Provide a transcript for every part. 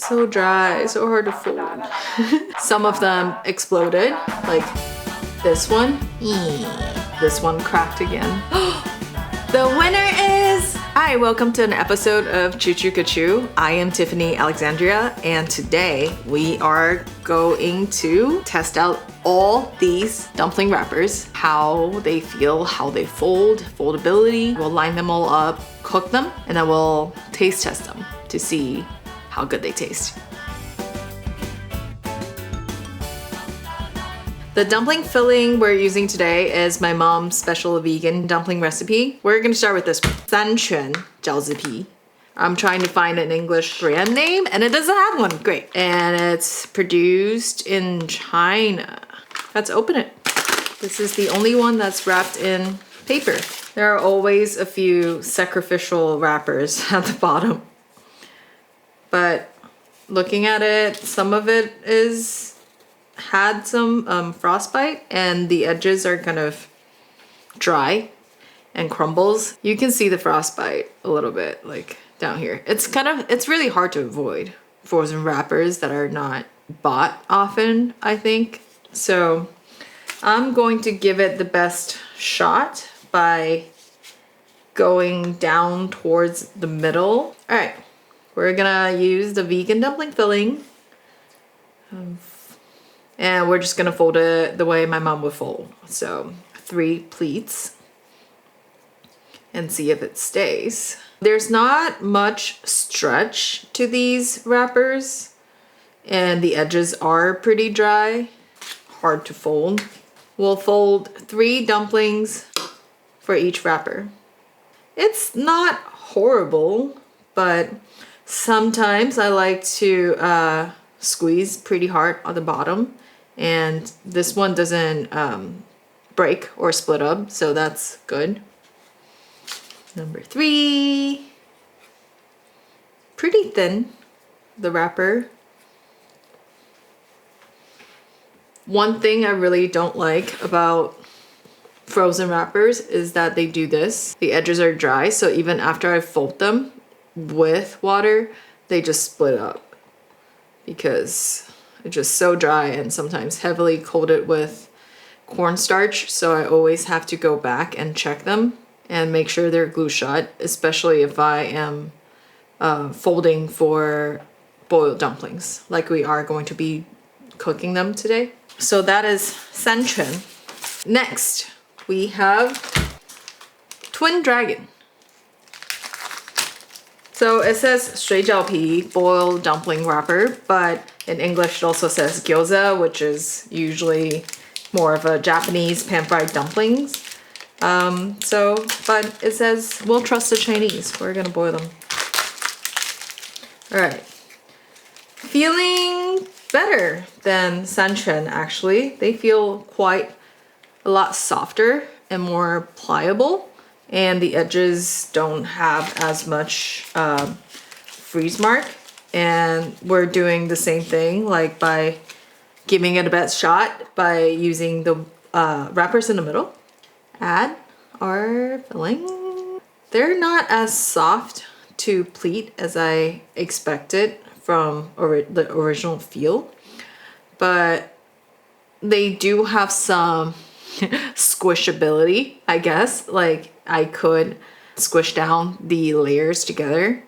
So dry, so hard to fold. Some of them exploded, like this one. This one cracked again. The winner is... Hi, welcome to an episode of Choochoo-ca-Chew. I am Tiffany Alexandria, and today we are going to test out all these dumpling wrappers, how they feel, how they fold, foldability. We'll line them all up, cook them, and then we'll taste test them to see how good they taste. The dumpling filling we're using today is my mom's special vegan dumpling recipe. We're gonna start with this one, 三全饺子皮. I'm trying to find an English brand name and it doesn't have one. Great. And it's produced in China. Let's open it. This is the only one that's wrapped in paper. There are always a few sacrificial wrappers at the bottom. But looking at it, some of it had some frostbite and the edges are kind of dry and crumbles. You can see the frostbite a little bit, like down here. It's really hard to avoid frozen wrappers that are not bought often, I think. So I'm going to give it the best shot by going down towards the middle. All right, we're gonna use the vegan dumpling filling. And we're just gonna fold it the way my mom would fold. So 3 pleats and see if it stays. There's not much stretch to these wrappers and the edges are pretty dry, hard to fold. We'll fold 3 dumplings for each wrapper. It's not horrible, but sometimes I like to squeeze pretty hard on the bottom. And this one doesn't break or split up, so that's good. Number 3. Pretty thin, the wrapper. One thing I really don't like about frozen wrappers is that they do this. The edges are dry, so even after I fold them with water, they just split up because it's just so dry and sometimes heavily coated with cornstarch. So I always have to go back and check them and make sure they're glue shut, especially if I am folding for boiled dumplings, like we are going to be cooking them today. So that is 三全. Next, we have Twin Dragon. So it says 水饺皮 boiled dumpling wrapper, but in English it also says gyoza, which is usually more of a Japanese pan-fried dumplings. But it says we'll trust the Chinese. We're gonna boil them. All right. Feeling better than 三全actually. They feel quite a lot softer and more pliable. And the edges don't have as much freeze mark. And we're doing the same thing, like by giving it a best shot by using the wrappers in the middle. Add our filling. They're not as soft to pleat as I expected from the original feel, but they do have some squishability, I guess. Like I could squish down the layers together,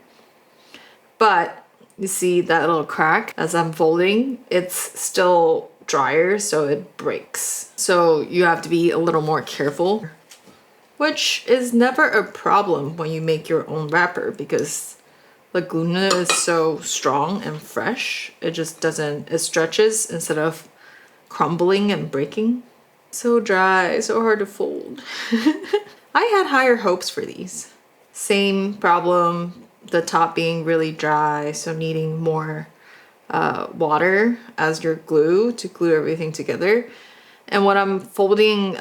but you see that little crack as I'm folding, it's still drier, so it breaks. So you have to be a little more careful, which is never a problem when you make your own wrapper because the glue is so strong and fresh. It just doesn't, it stretches instead of crumbling and breaking. So dry, so hard to fold. I had higher hopes for these. Same problem, the top being really dry, so needing more water as your glue to glue everything together. And when I'm folding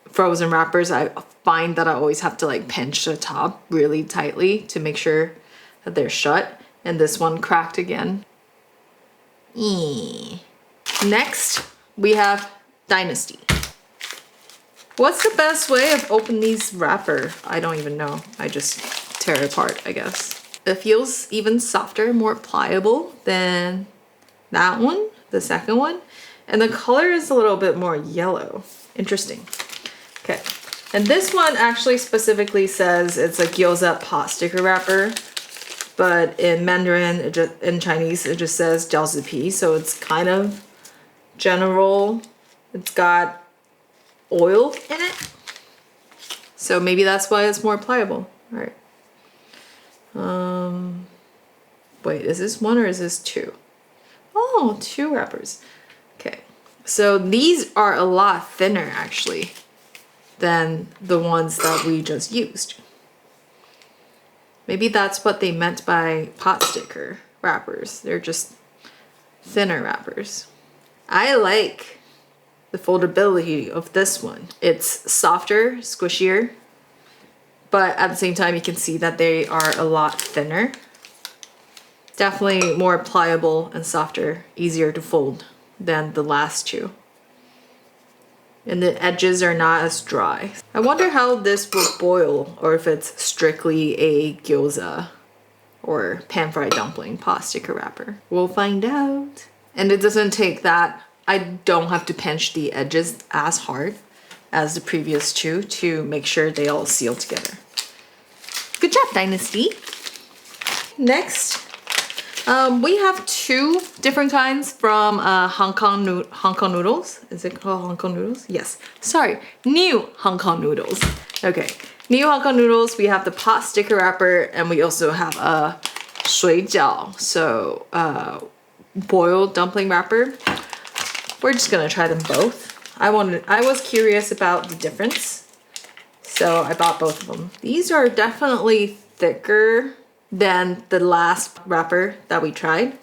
frozen wrappers, I find that I always have to like pinch the top really tightly to make sure that they're shut. And this one cracked again. Next, we have Dynasty. What's the best way of opening these wrapper? I don't even know. I just tear it apart, I guess. It feels even softer, more pliable than that one, the second one. And the color is a little bit more yellow. Interesting. Okay. And this one actually specifically says it's a gyoza pot sticker wrapper. But in Mandarin, in Chinese, it just says 饺子皮. So it's kind of general. It's got oil in it. So maybe that's why it's more pliable. All right. Wait, is this one or is this two? Oh, two wrappers. Okay. So these are a lot thinner actually than the ones that we just used. Maybe that's what they meant by pot sticker wrappers. They're just thinner wrappers. I like the foldability of this one. It's softer, squishier, but at the same time you can see that they are a lot thinner. Definitely more pliable and softer, easier to fold than the last two. And the edges are not as dry. I wonder how this will boil, or if it's strictly a gyoza or pan-fried dumpling pot sticker wrapper. We'll find out. And it doesn't take that, I don't have to pinch the edges as hard as the previous two to make sure they all seal together. Good job, Dynasty. Next, we have two different kinds from Hong Kong noodles. Is it called Hong Kong noodles? Yes. Sorry, new Hong Kong noodles. Okay, new Hong Kong noodles. We have the pot sticker wrapper, and we also have a 水饺, so boiled dumpling wrapper. We're just gonna try them both. I was curious about the difference, so I bought both of them. These are definitely thicker than the last wrapper that we tried.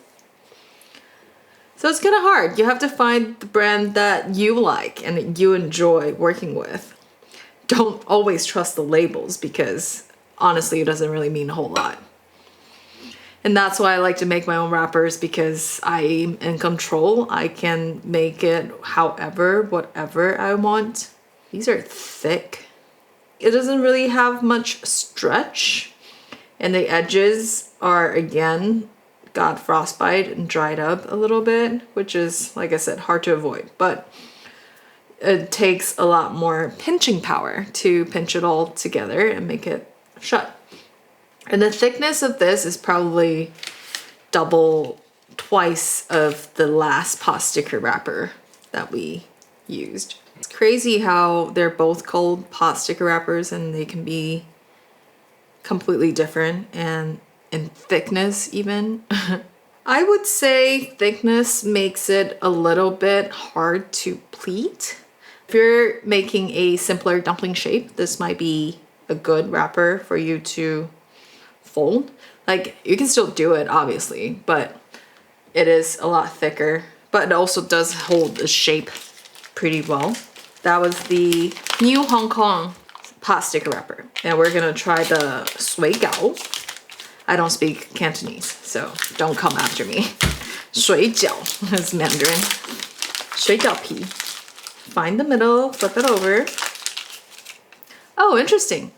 So it's kind of hard. You have to find the brand that you like and that you enjoy working with. Don't always trust the labels because honestly, it doesn't really mean a whole lot. And that's why I like to make my own wrappers, because I'm in control. I can make it however, whatever I want. These are thick. It doesn't really have much stretch. And the edges are, again, got frostbite and dried up a little bit, which is, like I said, hard to avoid. But it takes a lot more pinching power to pinch it all together and make it shut. And the thickness of this is probably twice of the last pot sticker wrapper that we used. It's crazy how they're both called pot sticker wrappers and they can be completely different, and in thickness even. I would say thickness makes it a little bit hard to pleat. If you're making a simpler dumpling shape, this might be a good wrapper for you to fold. Like, you can still do it obviously, but it is a lot thicker, but it also does hold the shape pretty well. That was the new Hong Kong pot sticker wrapper. And we're gonna try the shui jiao. I don't speak Cantonese, so don't come after me. Shui jiao is Mandarin. Shui jiao pi. Find the middle, flip it over. Oh, interesting.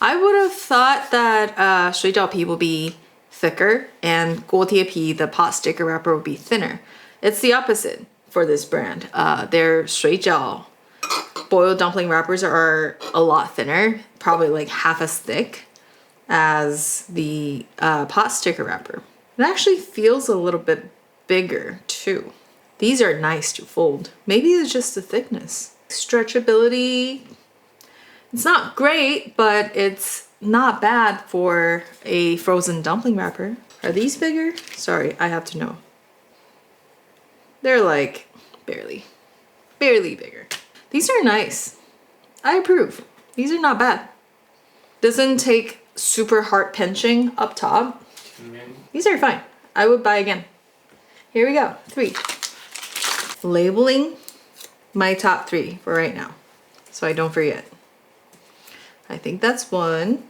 I would have thought that shui jiao pi will be thicker and guo tie pi, the pot sticker wrapper, will be thinner. It's the opposite for this brand. Their shui jiao boiled dumpling wrappers are a lot thinner, probably like half as thick as the pot sticker wrapper. It actually feels a little bit bigger too. These are nice to fold. Maybe it's just the thickness. Stretchability, it's not great, but it's not bad for a frozen dumpling wrapper. Are these bigger? Sorry, I have to know. They're like barely bigger. These are nice. I approve. These are not bad. Doesn't take super hard pinching up top. These are fine. I would buy again. Here we go. 3. Labeling my top 3 for right now, so I don't forget. I think that's 1.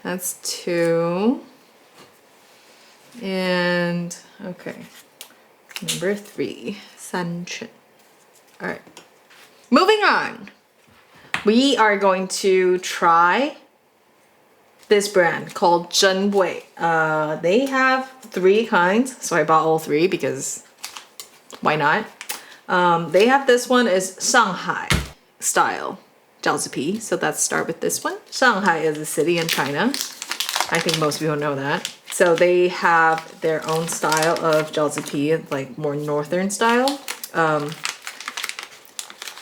That's 2. And okay. Number 3. Sanchen. All right. Moving on. We are going to try this brand called Zhenwei. They have 3 kinds, so I bought all 3 because why not? They have this one is Shanghai style jiaozi pi. So let's start with this one. Shanghai is a city in China. I think most people know that. So they have their own style of jiaozi pi, like more northern style.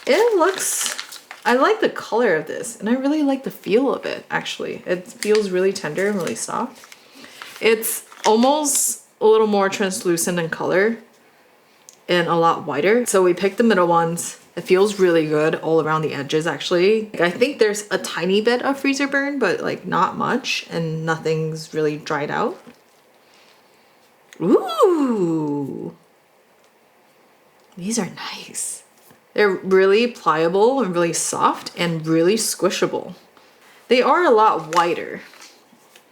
It looks, I like the color of this, and I really like the feel of it, actually. It feels really tender and really soft. It's almost a little more translucent in color and a lot whiter. So we picked the middle ones. It feels really good all around the edges, actually. I think there's a tiny bit of freezer burn, but like not much, and nothing's really dried out. Ooh, these are nice. They're really pliable and really soft and really squishable. They are a lot whiter.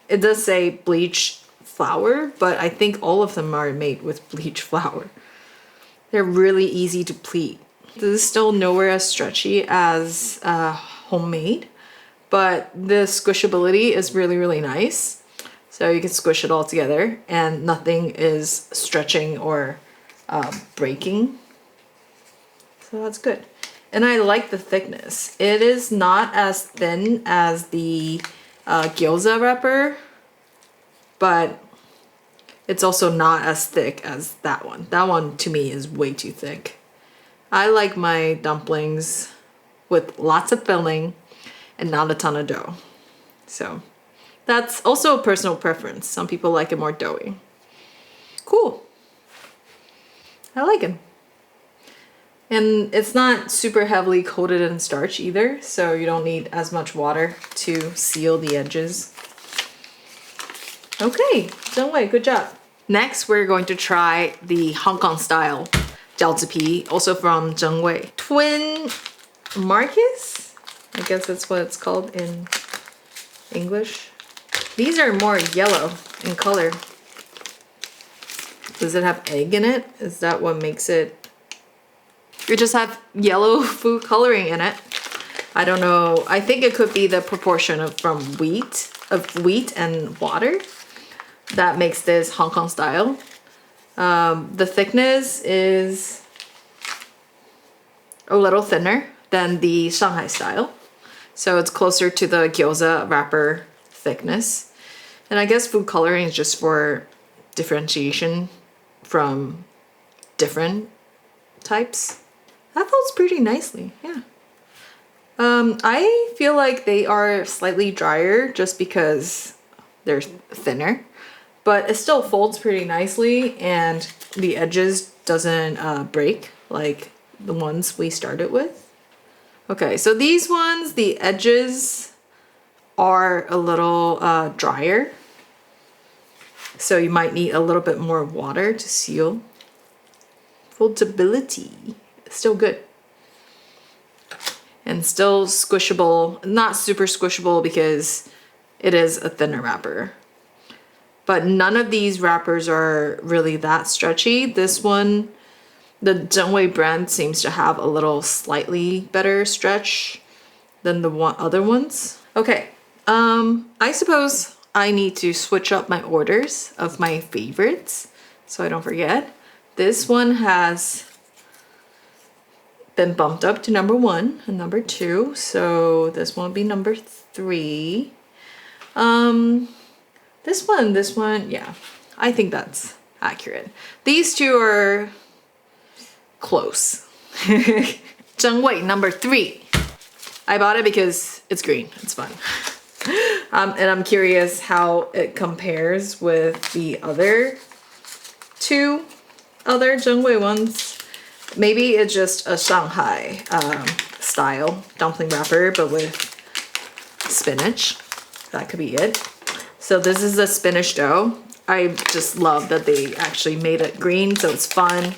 It does say bleach flour, but I think all of them are made with bleach flour. They're really easy to pleat. This is still nowhere as stretchy as homemade, but the squishability is really, really nice. So you can squish it all together and nothing is stretching or breaking. So that's good. And I like the thickness. It is not as thin as the gyoza wrapper, but it's also not as thick as that one. That one to me is way too thick. I like my dumplings with lots of filling and not a ton of dough. So that's also a personal preference. Some people like it more doughy. Cool. I like it. And it's not super heavily coated in starch either, so you don't need as much water to seal the edges. Okay, Zhenwei, good job. Next, we're going to try the Hong Kong style jiaozi pi, also from Zhenwei. Twin Marcus? I guess that's what it's called in English. These are more yellow in color. Does it have egg in it? Is that what makes it? You just have yellow food coloring in it. I don't know. I think it could be the proportion of wheat and water that makes this Hong Kong style. The thickness is a little thinner than the Shanghai style. So it's closer to the gyoza wrapper thickness. And I guess food coloring is just for differentiation from different types. That folds pretty nicely, yeah. I feel like they are slightly drier just because they're thinner, but it still folds pretty nicely and the edges doesn't break like the ones we started with. Okay, so these ones, the edges are a little drier. So you might need a little bit more water to seal. Foldability, still good. And still squishable, not super squishable because it is a thinner wrapper. But none of these wrappers are really that stretchy. This one, the Zhenwei brand seems to have a little slightly better stretch than the other ones. Okay, I suppose I need to switch up my orders of my favorites so I don't forget. This one has been bumped up to number 1 and number 2, so this one will be number 3. This one, yeah, I think that's accurate. These two are close. Zhenwei, number 3. I bought it because it's green, it's fun. And I'm curious how it compares with the other 2 other Zhenwei ones. Maybe it's just a Shanghai style dumpling wrapper, but with spinach. That could be it. So this is a spinach dough. I just love that they actually made it green, so it's fun,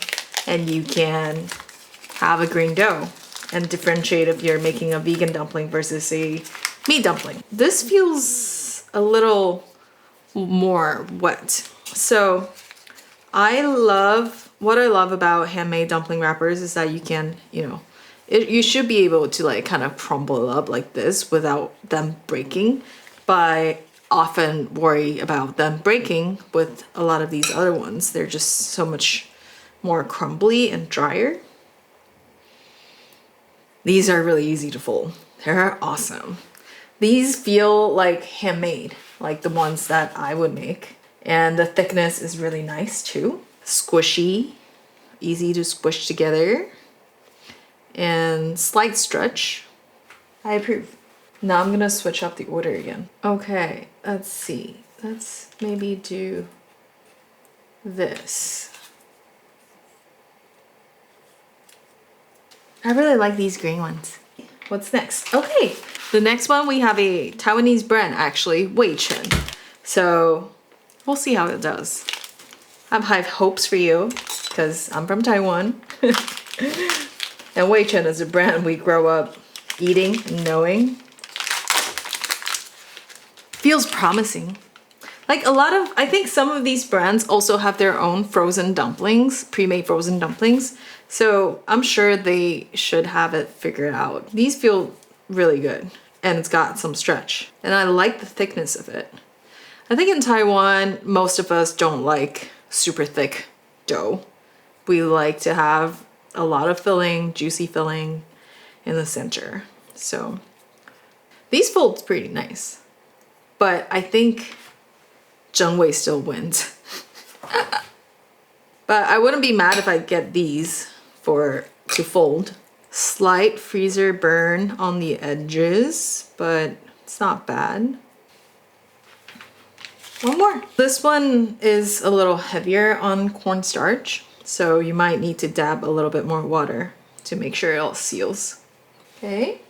and you can have a green dough and differentiate if you're making a vegan dumpling versus a meat dumpling. This feels a little more wet. So what I love about handmade dumpling wrappers is that you can, you should be able to like kind of crumble it up like this without them breaking by often worry about them breaking with a lot of these other ones. They're just so much more crumbly and drier. These are really easy to fold. They're awesome. These feel like handmade, like the ones that I would make. And the thickness is really nice too. Squishy, easy to squish together, and slight stretch. I approve. Now I'm gonna switch up the order again. Okay, let's see. Let's maybe do this. I really like these green ones. What's next? Okay, the next one we have a Taiwanese brand actually, Wei Chen. So we'll see how it does. I have high hopes for you because I'm from Taiwan. And Wei Chen is a brand we grow up eating and knowing. Feels promising. Like I think some of these brands also have their own frozen dumplings, pre-made frozen dumplings. So I'm sure they should have it figured out. These feel really good and it's got some stretch. And I like the thickness of it. I think in Taiwan, most of us don't like super thick dough. We like to have a lot of filling, juicy filling in the center. So these fold pretty nice, but I think Zhengwei still wins. But I wouldn't be mad if I get these to fold. Slight freezer burn on the edges, but it's not bad. One more. This one is a little heavier on cornstarch, so you might need to dab a little bit more water to make sure it all seals. Okay,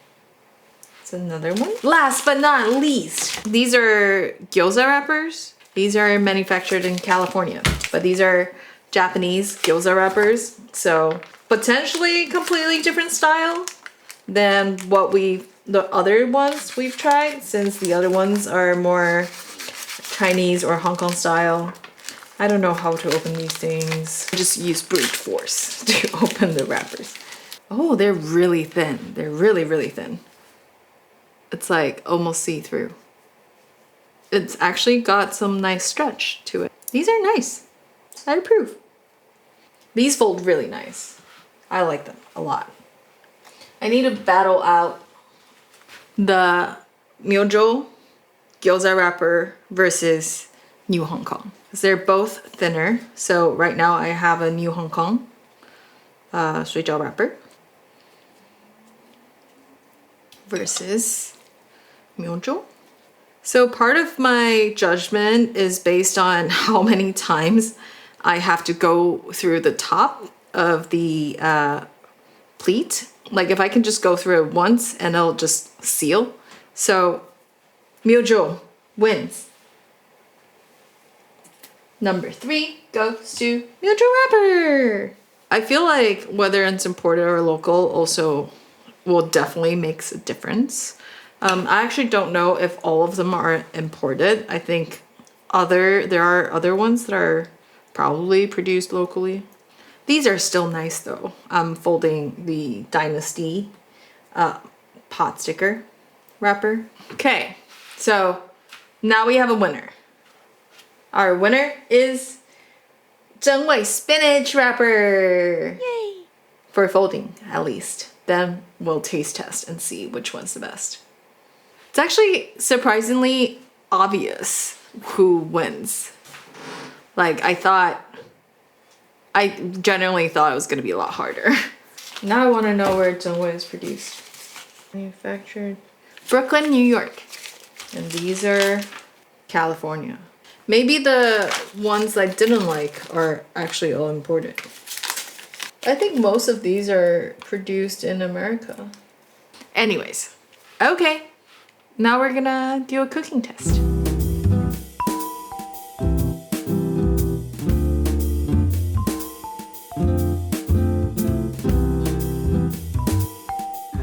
it's another one. Last but not least, these are gyoza wrappers. These are manufactured in California, but these are Japanese gyoza wrappers, so potentially completely different style than the other ones we've tried, since the other ones are more Chinese or Hong Kong style. I don't know how to open these things. I just use brute force to open the wrappers. Oh, they're really thin. They're really, really thin. It's like almost see-through. It's actually got some nice stretch to it. These are nice. I approve. These fold really nice. I like them a lot. I need to battle out the Myojo gyoza wrapper versus New Hong Kong, because they're both thinner. So right now I have a New Hong Kong 水饺 wrapper versus Myojo. So part of my judgment is based on how many times I have to go through the top of the pleat. Like if I can just go through it once and it'll just seal. So Myojo wins. Number 3 goes to Myojo wrapper. I feel like whether it's imported or local also will definitely makes a difference. I actually don't know if all of them are imported. I think there are other ones that are probably produced locally. These are still nice though. I'm folding the Dynasty pot sticker wrapper. Okay, so now we have a winner. Our winner is Zhengwei spinach wrapper. Yay! For folding, at least. Then we'll taste test and see which one's the best. It's actually surprisingly obvious who wins. Like I generally thought it was gonna be a lot harder. Now I wanna know where Zhengwei is produced. Manufactured Brooklyn, New York. And these are California. Maybe the ones I didn't like are actually all imported. I think most of these are produced in America. Anyways, okay. Now we're gonna do a cooking test.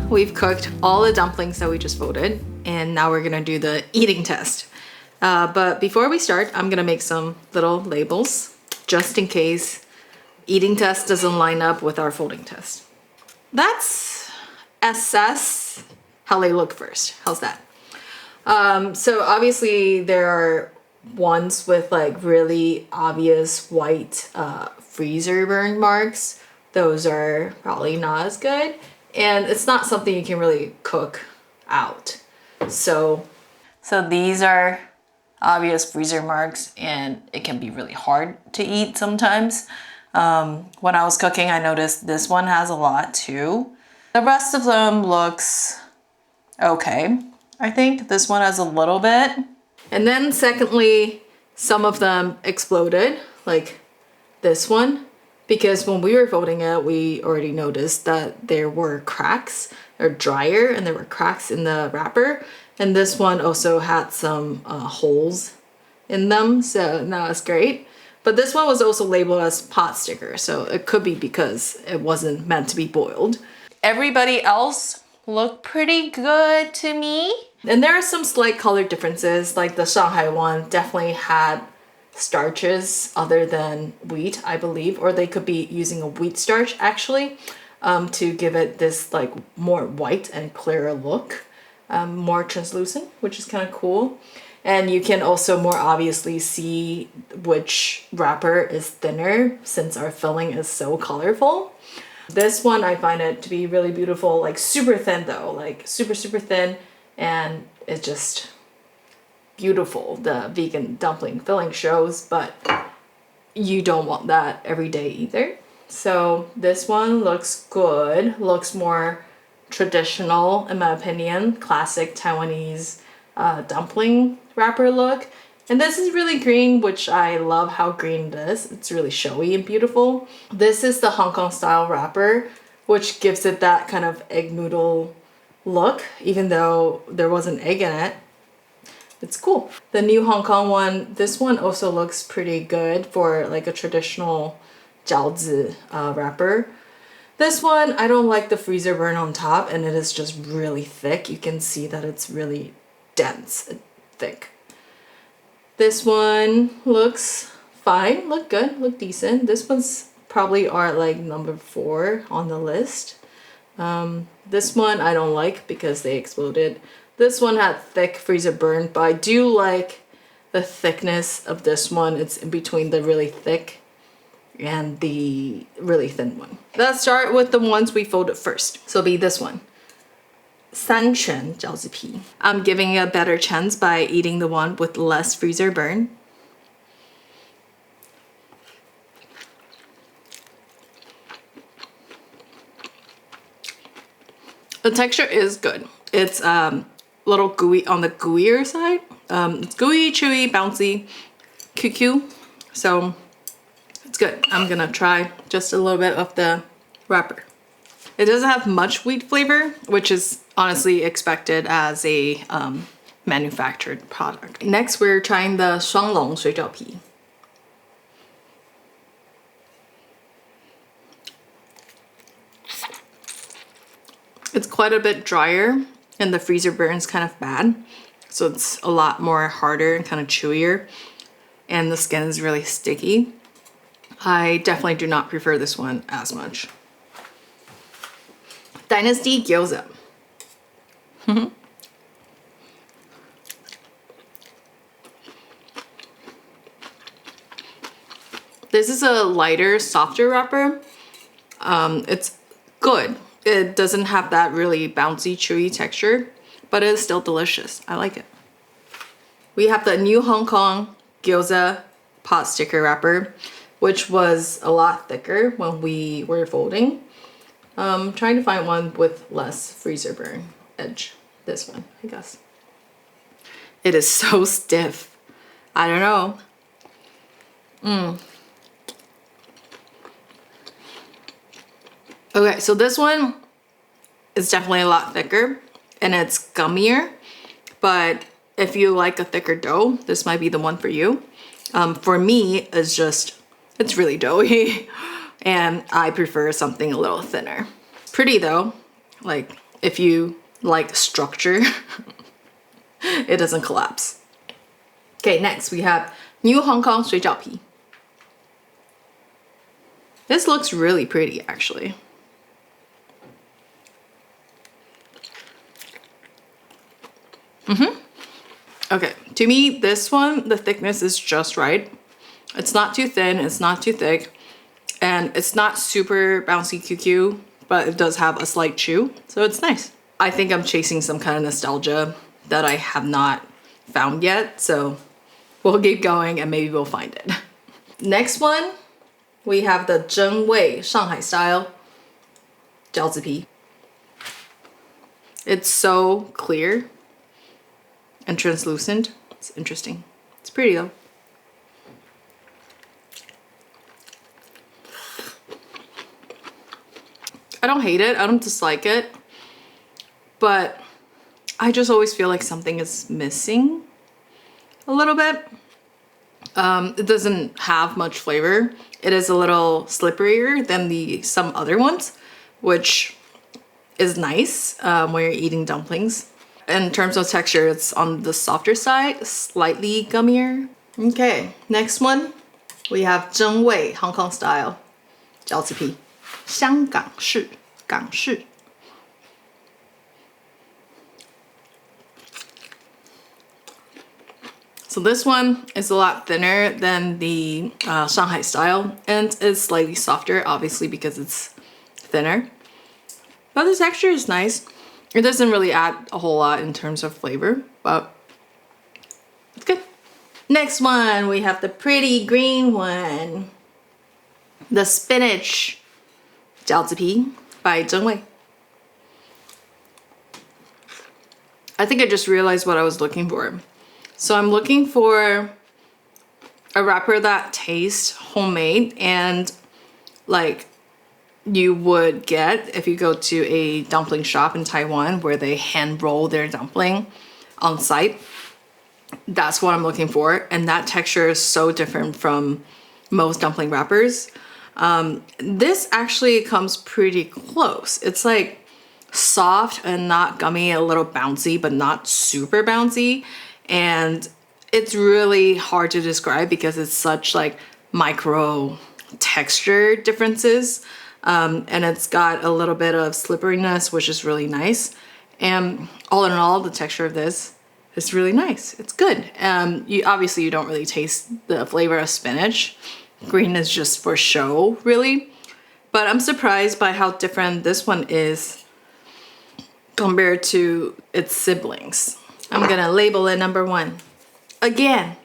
We've cooked all the dumplings that we just folded, and now we're gonna do the eating test. But before we start, I'm gonna make some little labels just in case eating test doesn't line up with our folding test. Let's assess how they look first. How's that? So obviously there are ones with like really obvious white freezer burn marks. Those are probably not as good. And it's not something you can really cook out. So these are obvious freezer marks and it can be really hard to eat sometimes. When I was cooking, I noticed this one has a lot too. The rest of them looks okay. I think this one has a little bit. And then secondly, some of them exploded, like this one, because when we were folding it, we already noticed that there were cracks, or drier, and there were cracks in the wrapper. And this one also had some holes in them, so that was great. But this one was also labeled as pot sticker, so it could be because it wasn't meant to be boiled. Everybody else looked pretty good to me. And there are some slight color differences, like the Shanghai one definitely had starches other than wheat, I believe, or they could be using a wheat starch actually, to give it this like more white and clearer look, more translucent, which is kind of cool. And you can also more obviously see which wrapper is thinner since our filling is so colorful. This one, I find it to be really beautiful, like super thin though, like super thin, and it's just beautiful. The vegan dumpling filling shows, but you don't want that every day either. So this one looks good, looks more traditional in my opinion, classic Taiwanese dumpling wrapper look. And this is really green, which I love how green it is. It's really showy and beautiful. This is the Hong Kong style wrapper, which gives it that kind of egg noodle look, even though there was an egg in it. It's cool. The new Hong Kong one, this one also looks pretty good for like a traditional jiaozi wrapper. This one, I don't like the freezer burn on top, and it is just really thick. You can see that it's really dense and thick. This one looks fine, look good, look decent. This one's probably our like number 4 on the list. This one I don't like because they exploded. This one had thick freezer burn, but I do like the thickness of this one. It's in between the really thick and the really thin one. Let's start with the ones we folded first. So it'll be this one. 三全饺子皮. I'm giving it a better chance by eating the one with less freezer burn. The texture is good. It's a little gooey on the gooier side. It's gooey, chewy, bouncy, QQ. So it's good. I'm gonna try just a little bit of the wrapper. It doesn't have much wheat flavor, which is honestly expected as a manufactured product. Next, we're trying the 双龙水饺皮. It's quite a bit drier and the freezer burn's kind of bad. So it's a lot more harder and kind of chewier. And the skin is really sticky. I definitely do not prefer this one as much. Dynasty gyoza. This is a lighter, softer wrapper. It's good. It doesn't have that really bouncy, chewy texture, but it's still delicious. I like it. We have the new Hong Kong gyoza pot sticker wrapper, which was a lot thicker when we were folding. Trying to find one with less freezer burn edge. This one, I guess. It is so stiff. I don't know. Okay, so this one is definitely a lot thicker and it's gummier, but if you like a thicker dough, this might be the one for you. For me, it's really doughy and I prefer something a little thinner. Pretty though, like if you like structure, it doesn't collapse. Okay, next we have new Hong Kong 水饺皮. This looks really pretty actually. Okay, to me, this one, the thickness is just right. It's not too thin, it's not too thick, and it's not super bouncy QQ, but it does have a slight chew, so it's nice. I think I'm chasing some kind of nostalgia that I have not found yet, so we'll keep going and maybe we'll find it. Next one, we have the 真味 Shanghai style 饺子皮. It's so clear and translucent. It's interesting. It's pretty though. I don't hate it, I don't dislike it, but I just always feel like something is missing a little bit. It doesn't have much flavor. It is a little slipperier than some other ones, which is nice when you're eating dumplings. In terms of texture, it's on the softer side, slightly gummier. Okay, next one, we have 真味 Hong Kong style 饺子皮 香港式 港式. So this one is a lot thinner than the Shanghai style, and it's slightly softer, obviously because it's thinner. But the texture is nice. It doesn't really add a whole lot in terms of flavor, but it's good. Next one, we have the pretty green one. The spinach 饺子皮 by 真味. I think I just realized what I was looking for. So I'm looking for a wrapper that tastes homemade and like you would get if you go to a dumpling shop in Taiwan where they hand roll their dumpling on site. That's what I'm looking for, and that texture is so different from most dumpling wrappers. This actually comes pretty close. It's like soft and not gummy, a little bouncy but not super bouncy, and it's really hard to describe because it's such like micro texture differences. And it's got a little bit of slipperiness, which is really nice. And all in all, the texture of this is really nice. It's good. Obviously you don't really taste the flavor of spinach. Green is just for show, really. But I'm surprised by how different this one is compared to its siblings. I'm gonna label it number 1. Again.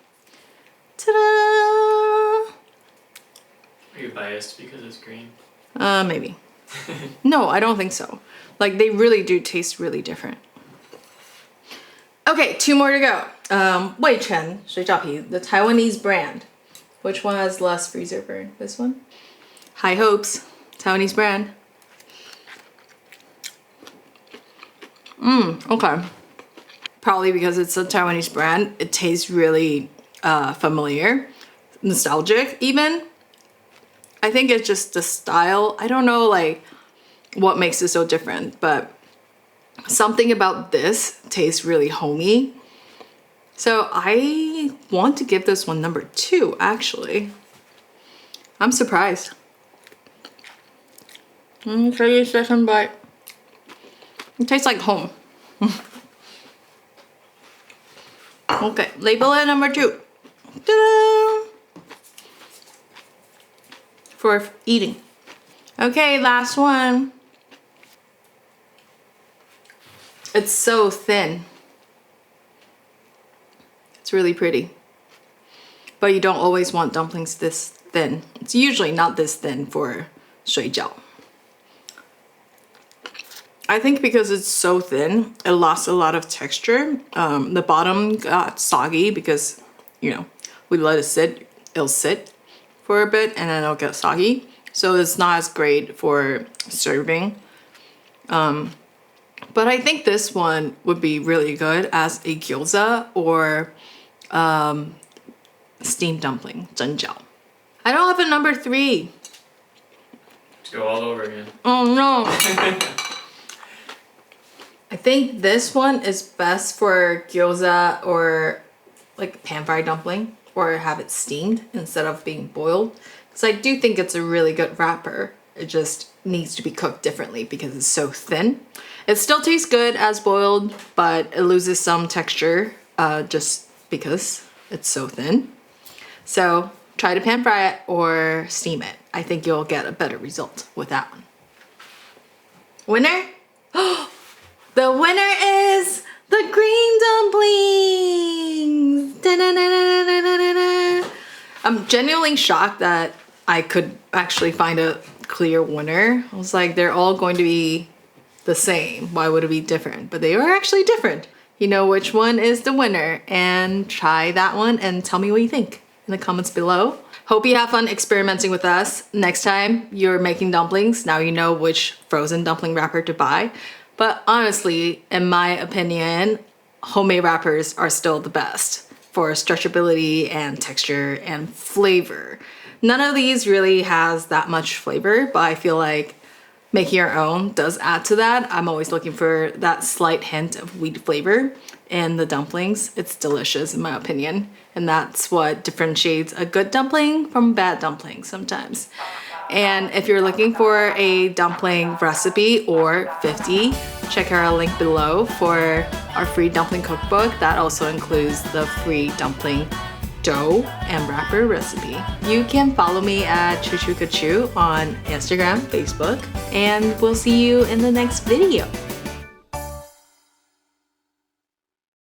Ta-da! Are you biased because it's green? Maybe. No, I don't think so. Like, they really do taste really different. Okay, 2 more to go. Wei Chen 水饺皮, the Taiwanese brand. Which one has less freezer burn? This one? High hopes. Taiwanese brand. Okay. Probably because it's a Taiwanese brand, it tastes really familiar, nostalgic even. I think it's just the style. I don't know like what makes it so different, but something about this tastes really homey. So I want to give this one number 2 actually. I'm surprised. Take a second bite. It tastes like home. Okay, label it number 2. Ta-da! For eating. Okay, last one. It's so thin. It's really pretty. But you don't always want dumplings this thin. It's usually not this thin for 水饺. I think because it's so thin, it lost a lot of texture. The bottom got soggy because, you know, we let it sit. It'll sit for a bit and then it'll get soggy. So it's not as great for serving. But I think this one would be really good as a gyoza or steamed dumpling, 蒸饺. I don't have a number 3. Let's go all over again. Oh no. I think this one is best for gyoza or like pan-fried dumpling, or have it steamed instead of being boiled. Because I do think it's a really good wrapper. It just needs to be cooked differently because it's so thin. It still tastes good as boiled, but it loses some texture just because it's so thin. So try to pan fry it or steam it. I think you'll get a better result with that one. Winner? The winner is the green dumplings! Da-na-na-na-na-na-na-na. I'm genuinely shocked that I could actually find a clear winner. I was like, they're all going to be the same. Why would it be different? But they are actually different. You know which one is the winner, and try that one and tell me what you think in the comments below. Hope you have fun experimenting with us. Next time you're making dumplings, now you know which frozen dumpling wrapper to buy. But honestly, in my opinion, homemade wrappers are still the best for stretchability and texture and flavor. None of these really has that much flavor, but I feel like making your own does add to that. I'm always looking for that slight hint of wheat flavor in the dumplings. It's delicious in my opinion. And that's what differentiates a good dumpling from a bad dumpling sometimes. And if you're looking for a dumpling recipe or 50, check our link below for our free dumpling cookbook. That also includes the free dumpling dough and wrapper recipe. You can follow me at Choochoo-ca-Chew on Instagram, Facebook, and we'll see you in the next video.